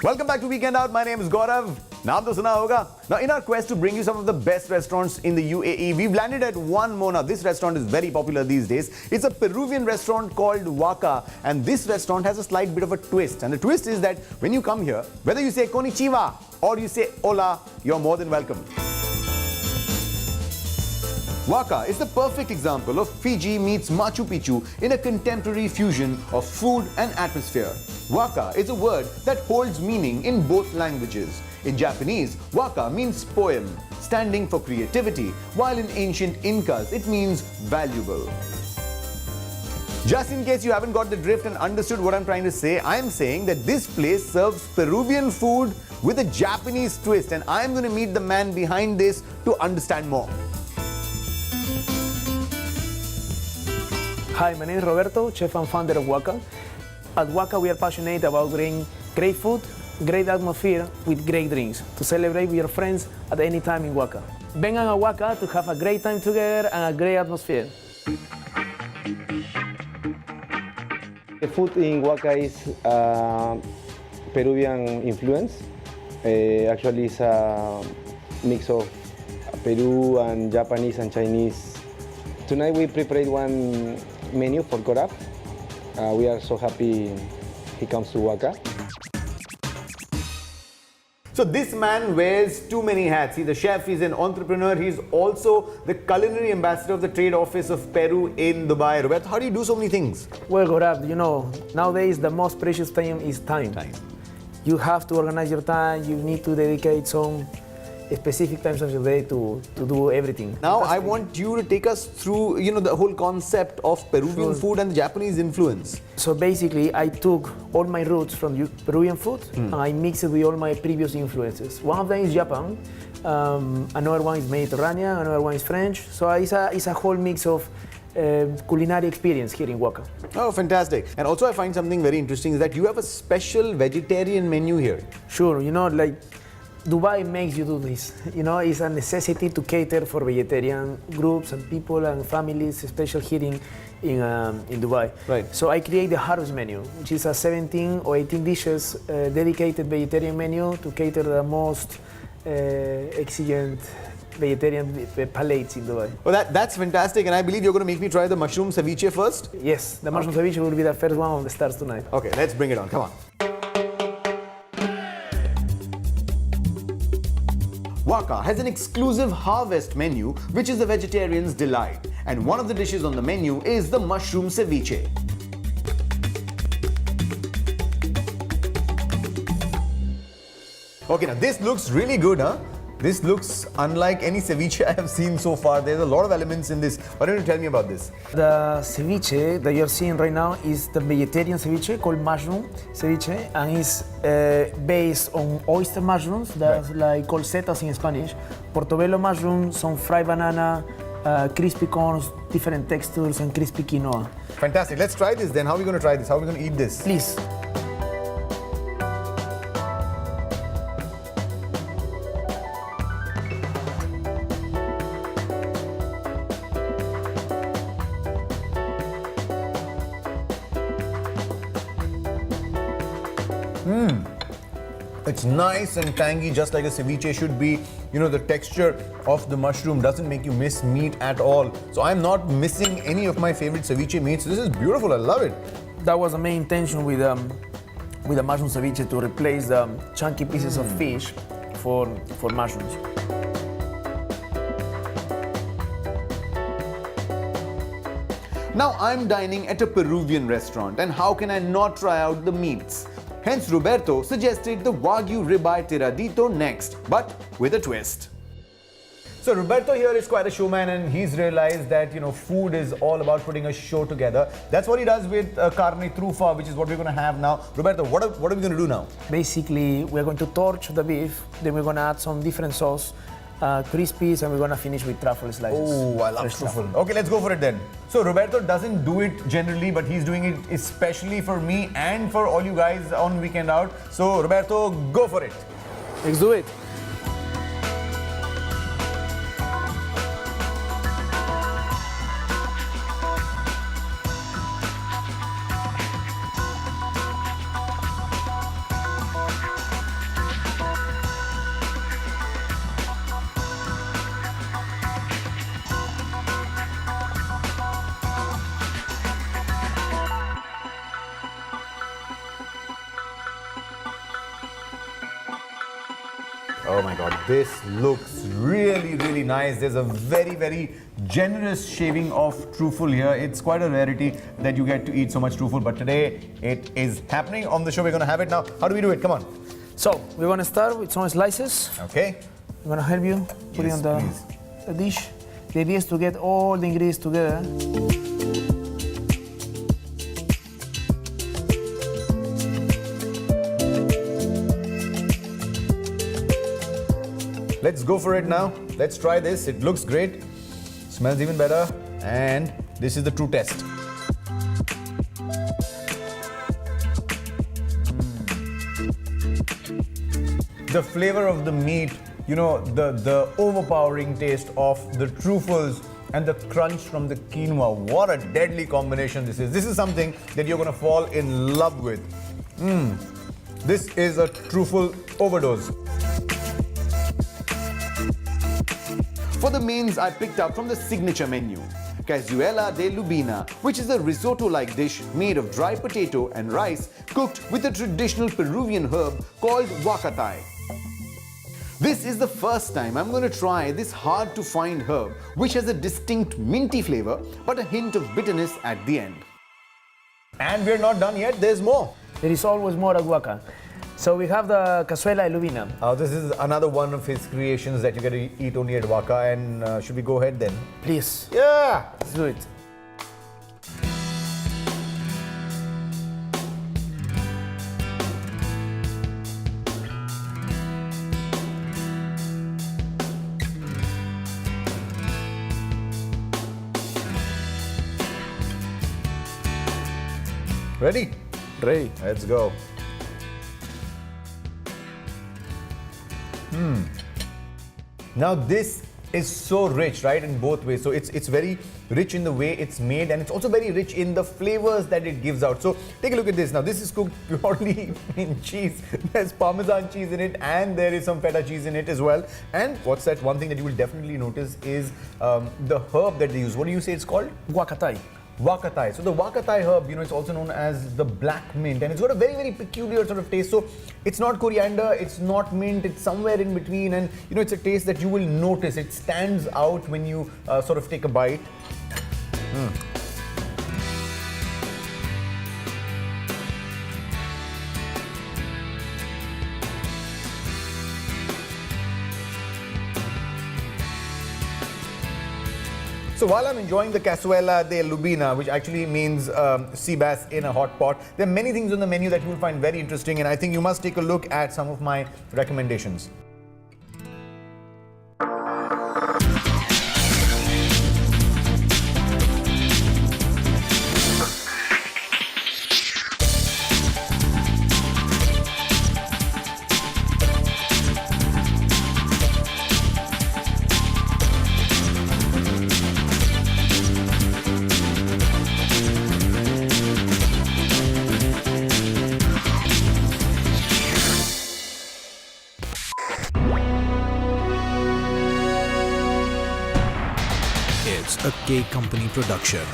Welcome back to Weekend Out. My name is Gaurav. Naam to suna hoga. Now, in our quest to bring you some of the best restaurants in the UAE, we've landed at One Mona. This restaurant is very popular these days. It's a Peruvian restaurant called Waka, and this restaurant has a slight bit of a twist. And the twist is that when you come here, whether you say konnichiwa or you say hola, you're more than welcome. Waka is the perfect example of Fiji meets Machu Picchu in a contemporary fusion of food and atmosphere. Waka is a word that holds meaning in both languages. In Japanese, waka means poem, standing for creativity, while in ancient Incas it means valuable. Just in case you haven't got the drift and understood what I'm trying to say, I'm saying that this place serves Peruvian food with a Japanese twist, and I'm going to meet the man behind this to understand more. Hi, my name is Roberto, chef and founder of Waka. At Waka, we are passionate about bringing great food, great atmosphere with great drinks to celebrate with your friends at any time in Waka. Vengan a Waka to have a great time together and a great atmosphere. The food in Waka is Peruvian influence. Actually, it's a mix of Peru and Japanese and Chinese. Tonight we prepared one menu for Gaurav. We are so happy he comes to Waka. So this man wears too many hats. He's a chef, he's an entrepreneur, he's also the culinary ambassador of the trade office of Peru in Dubai. Roberto, how do you do so many things? Well, Gaurav, you know, nowadays the most precious thing is time. You have to organize your time, you need to dedicate some specific times of your day to do everything. Now I want you to take us through, the whole concept of Peruvian food and the Japanese influence. So basically, I took all my roots from Peruvian food and I mixed it with all my previous influences. One of them is Japan, another one is Mediterranean, another one is French. So it's a whole mix of culinary experience here in Waka. Oh, fantastic. And also I find something very interesting is that you have a special vegetarian menu here. Sure, like Dubai makes you do this. It's a necessity to cater for vegetarian groups and people and families, especially here in Dubai. Right. So I create the Harvest menu, which is a 17 or 18 dishes dedicated vegetarian menu to cater the most exigent vegetarian palates in Dubai. Well, that's fantastic, and I believe you're going to make me try the mushroom ceviche first? Yes, the mushroom ceviche will be the first one on the stars tonight. Okay, let's bring it on. Come on. Waka has an exclusive harvest menu, which is the vegetarian's delight. And one of the dishes on the menu is the mushroom ceviche. Okay, now this looks really good, huh? This looks unlike any ceviche I have seen so far. There's a lot of elements in this. Why don't you tell me about this? The ceviche that you're seeing right now is the vegetarian ceviche called mushroom ceviche, and it's based on oyster mushrooms, that's like called setas in Spanish, portobello mushrooms, some fried banana, crispy corns, different textures, and crispy quinoa. Fantastic. Let's try this then. How are we going to try this? How are we going to eat this? Please. It's nice and tangy, just like a ceviche should be. The texture of the mushroom doesn't make you miss meat at all. So I'm not missing any of my favorite ceviche meats. This is beautiful. I love it. That was the main intention with the mushroom ceviche, to replace the chunky pieces of fish for mushrooms. Now I'm dining at a Peruvian restaurant, and how can I not try out the meats? Hence, Roberto suggested the Wagyu ribeye tiradito next, but with a twist. So Roberto here is quite a showman, and he's realized that food is all about putting a show together. That's what he does with carne trufa, which is what we're going to have now. Roberto, what are we going to do now? Basically, we're going to torch the beef, then we're going to add some different sauce, crispies, and we're going to finish with truffle slices. Oh, I love truffle. Okay, let's go for it then. So Roberto doesn't do it generally, but he's doing it especially for me and for all you guys on Weekend Out. So Roberto, go for it. Let's do it. Oh my god, this looks really, really nice. There's a very, very generous shaving of truffle here. It's quite a rarity that you get to eat so much truffle, but today it is happening on the show. We're gonna have it now. How do we do it? Come on. So we're gonna start with some slices. Okay. I'm gonna help you put it on the dish. The idea is to get all the ingredients together. Let's go for it now. Let's try this. It looks great. Smells even better. And this is the true test. The flavor of the meat, you know, the overpowering taste of the truffles and the crunch from the quinoa. What a deadly combination this is. This is something that you're gonna fall in love with. This is a truffle overdose. For the mains, I picked up from the signature menu, cazuela de lubina, which is a risotto-like dish made of dry potato and rice cooked with a traditional Peruvian herb called Waka. This is the first time I'm going to try this hard-to-find herb, which has a distinct minty flavor but a hint of bitterness at the end. And we're not done yet, there's more. There is always more at Waka. So we have the cazuela de lubina. This is another one of his creations that you get to eat only at Waka. And should we go ahead then? Please. Yeah! Let's do it. Ready? Ready. Let's go. Now this is so rich, right, in both ways. So it's very rich in the way it's made, and it's also very rich in the flavors that it gives out. So take a look at this. Now this is cooked purely in cheese. There's Parmesan cheese in it, and there is some feta cheese in it as well. And what's that one thing that you will definitely notice is the herb that they use. What do you say it's called? Waka. Waka. So the Waka herb, you know, it's also known as the black mint, and it's got a very, very peculiar sort of taste. So it's not coriander, it's not mint, it's somewhere in between, and you know, it's a taste that you will notice. It stands out when you sort of take a bite. So while I'm enjoying the cazuela de lubina, which actually means sea bass in a hot pot, there are many things on the menu that you will find very interesting, and I think you must take a look at some of my recommendations. It's a K Company production.